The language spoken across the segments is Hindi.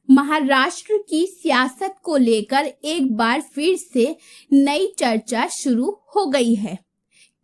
महाराष्ट्र की सियासत को लेकर एक बार फिर से नई चर्चा शुरू हो गई है।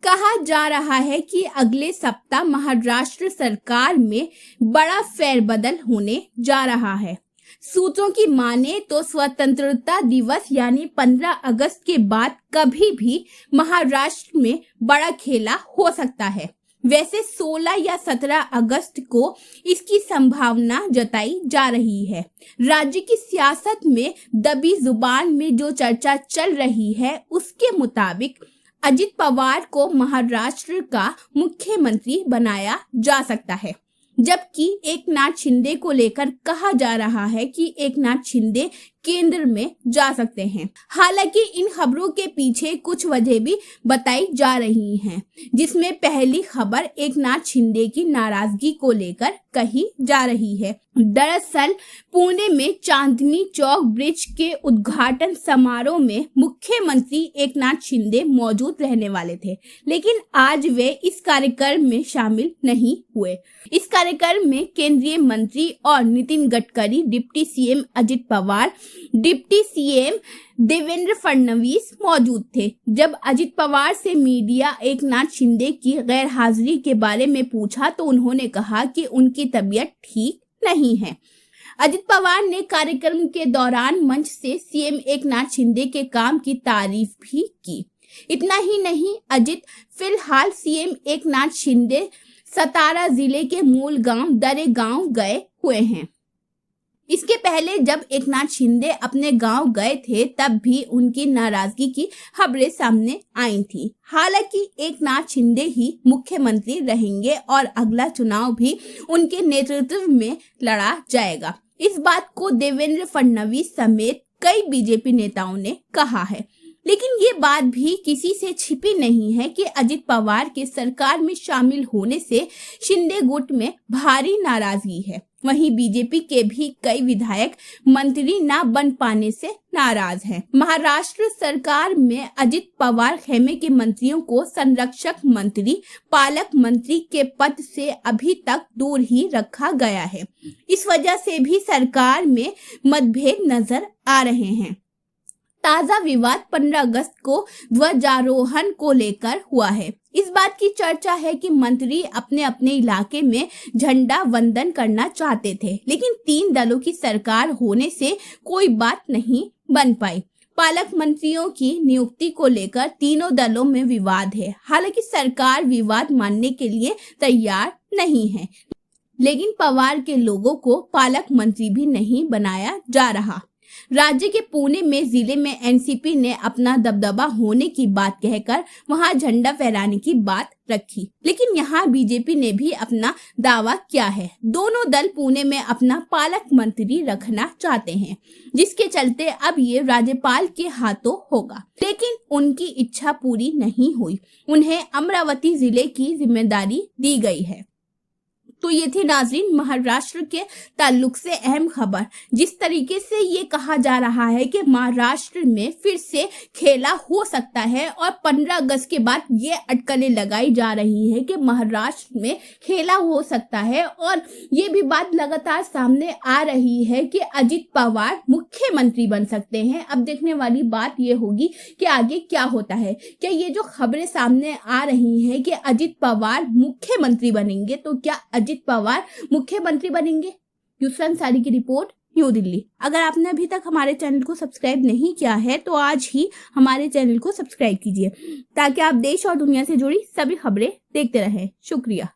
कहा जा रहा है कि अगले सप्ताह महाराष्ट्र सरकार में बड़ा फेरबदल होने जा रहा है। सूत्रों की माने तो स्वतंत्रता दिवस यानी 15 अगस्त के बाद कभी भी महाराष्ट्र में बड़ा खेला हो सकता है। वैसे 16 या 17 अगस्त को इसकी संभावना जताई जा रही है। राज्य की सियासत में दबी जुबान में जो चर्चा चल रही है उसके मुताबिक अजित पवार को महाराष्ट्र का मुख्यमंत्री बनाया जा सकता है, जबकि एकनाथ शिंदे को लेकर कहा जा रहा है कि एकनाथ शिंदे केंद्र में जा सकते हैं। हालांकि इन खबरों के पीछे कुछ वजह भी बताई जा रही हैं, जिसमें पहली खबर एकनाथ शिंदे की नाराजगी को लेकर कही जा रही है। दरअसल पुणे में चांदनी चौक ब्रिज के उद्घाटन समारोह में मुख्यमंत्री एकनाथ शिंदे मौजूद रहने वाले थे, लेकिन आज वे इस कार्यक्रम में शामिल नहीं हुए। इस कार्यक्रम में केंद्रीय मंत्री और Nitin Gadkari, deputy CM Ajit Pawar, deputy CM Devendra Fadnavis मौजूद थे। जब अजित पवार से मीडिया एकनाथ शिंदे की गैर हाजिरी के बारे में पूछा तो उन्होंने कहा कि उनकी तबीयत ठीक नहीं है। अजित पवार ने कार्यक्रम के दौरान मंच से सीएम एकनाथ शिंदे के काम की तारीफ भी की। इतना ही नहीं, अजित फिलहाल सीएम एकनाथ शिंदे सतारा जिले के मूल गांव दरेगांव गए हुए हैं। इसके पहले जब एकनाथ शिंदे अपने गांव गए थे तब भी उनकी नाराजगी की खबरें सामने आई थी। हालांकि एकनाथ शिंदे ही मुख्यमंत्री रहेंगे और अगला चुनाव भी उनके नेतृत्व में लड़ा जाएगा। इस बात को देवेंद्र फडणवीस समेत कई बीजेपी नेताओं ने कहा है, लेकिन ये बात भी किसी से छिपी नहीं है कि अजित पवार के सरकार में शामिल होने से शिंदे गुट में भारी नाराजगी है। वहीं बीजेपी के भी कई विधायक मंत्री न बन पाने से नाराज हैं। महाराष्ट्र सरकार में अजित पवार खेमे के मंत्रियों को संरक्षक मंत्री, पालक मंत्री के पद से अभी तक दूर ही रखा गया है। इस वजह से भी सरकार में मतभेद नजर आ रहे हैं। ताजा विवाद 15 अगस्त को ध्वजारोहण को लेकर हुआ है। इस बात की चर्चा है कि मंत्री अपने अपने इलाके में झंडा वंदन करना चाहते थे, लेकिन 3 दलों की सरकार होने से कोई बात नहीं बन पाई। पालक मंत्रियों की नियुक्ति को लेकर तीनों दलों में विवाद है। हालांकि सरकार विवाद मानने के लिए तैयार नहीं है, लेकिन पवार के लोगों को पालक मंत्री भी नहीं बनाया जा रहा। राज्य के पुणे में जिले में एनसीपी ने अपना दबदबा होने की बात कहकर वहां झंडा फहराने की बात रखी, लेकिन यहां बीजेपी ने भी अपना दावा किया है। दोनों दल पुणे में अपना पालक मंत्री रखना चाहते हैं, जिसके चलते अब ये राज्यपाल के हाथों होगा, लेकिन उनकी इच्छा पूरी नहीं हुई। उन्हें अमरावती जिले की जिम्मेदारी दी गई है। तो ये थी नाजरीन महाराष्ट्र के ताल्लुक से अहम खबर। जिस तरीके से ये कहा जा रहा है कि महाराष्ट्र में फिर से खेला हो सकता है और 15 अगस्त के बाद ये अटकलें लगाई जा रही है कि महाराष्ट्र में खेला हो सकता है, और ये भी बात लगातार सामने आ रही है कि अजित पवार मुख्यमंत्री बन सकते हैं। अब देखने वाली बात ये होगी कि आगे क्या होता है। क्या ये जो खबरें सामने आ रही हैं कि अजित पवार मुख्यमंत्री बनेंगे, तो क्या अजित पवार मुख्यमंत्री बनेंगे? यूसुफ अंसारी की रिपोर्ट, न्यू दिल्ली। अगर आपने अभी तक हमारे चैनल को सब्सक्राइब नहीं किया है तो आज ही हमारे चैनल को सब्सक्राइब कीजिए, ताकि आप देश और दुनिया से जुड़ी सभी खबरें देखते रहें। शुक्रिया।